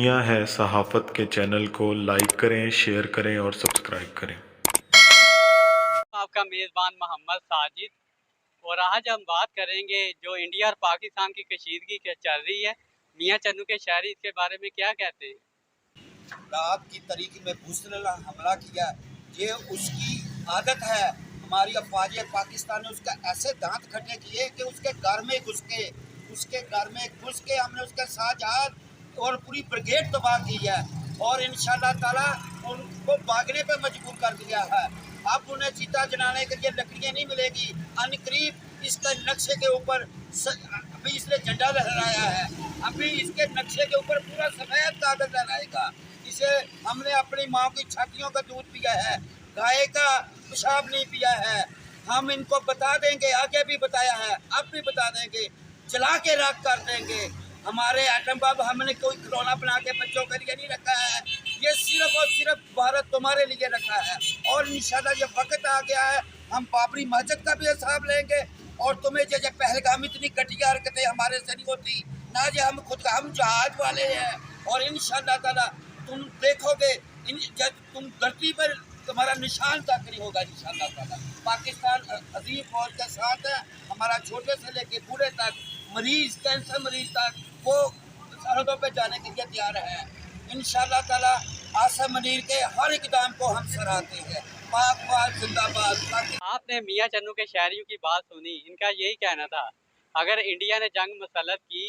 दुनिया है सहाफ़त के चैनल को लाइक करें, शेयर करें और सब्सक्राइब करें। आपका मेज़बान मोहम्मद साजिद, और आज हम बात करेंगे जो इंडिया और पाकिस्तान की कशीदगी के चल रही है। मियाँ चन्नू के शायरी इसके बारे में क्या कहते हैं? रात की तरीके में भूसलेला हमला किया, ये उसकी आदत है। हमारी अफवाज पाकिस्तान ने उसका ऐसे दांत खट्टे किए कि उसके घर में घुस के हमने उसके साथ हाथ और पूरी ब्रिगेड तबाह की है और इंशाल्लाह ताला उनको भागने पे मजबूर कर दिया है। अब उन्हें चीता जलाने के लिए लकड़ियाँ नहीं मिलेगी। अनकरीब इसके नक्शे के ऊपर अभी इसने झंडा लहराया है, अभी इसके नक्शे के ऊपर पूरा सफेद कागज लहराएगा। इसे हमने अपनी माँ की छातियों का दूध पिया है, गाय का पेशाब नहीं पिया है। हम इनको बता देंगे, आगे भी बताया है, अब भी बता देंगे, जला के राख कर देंगे। हमारे एटम बम हमने कोई खिलौना बना के बच्चों के लिए नहीं रखा है, ये सिर्फ और सिर्फ भारत तुम्हारे लिए रखा है। और इंशाल्लाह ये वक्त आ गया है, हम बाबरी मस्जिद का भी हिसाब लेंगे। और तुम्हें जैसे पहलगाम इतनी घटिया हरकतें हमारे से नहीं होती ना, जो हम जहाज वाले हैं। और इंशाल्लाह ताला तुम देखोगे, जब तुम धरती पर तुम्हारा निशान तक नहीं होगा इंशाल्लाह ताला। पाकिस्तान अजीम फौज के साथ है, हमारा छोटे से लेके बूढ़े तक, मरीज कैंसर मरीज तक, वो सरहदों पे जाने के लिए तैयार है इंशाल्लाह ताला। आसिम मुनीर के हर इकदाम को हम सराहते हैं। पाक जिंदाबाद। आपने मियाँ चन्नू के शायरियों की बात सुनी, इनका यही कहना था अगर इंडिया ने जंग मसलत की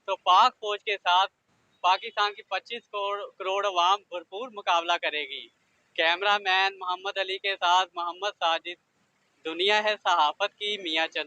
तो पाक फौज के साथ पाकिस्तान की 25 करोड़ अवाम भरपूर मुकाबला करेगी। कैमरामैन मोहम्मद अली के साथ मोहम्मद साजिद, दुनिया है सहाफ़त की, मियाँ चन्नू।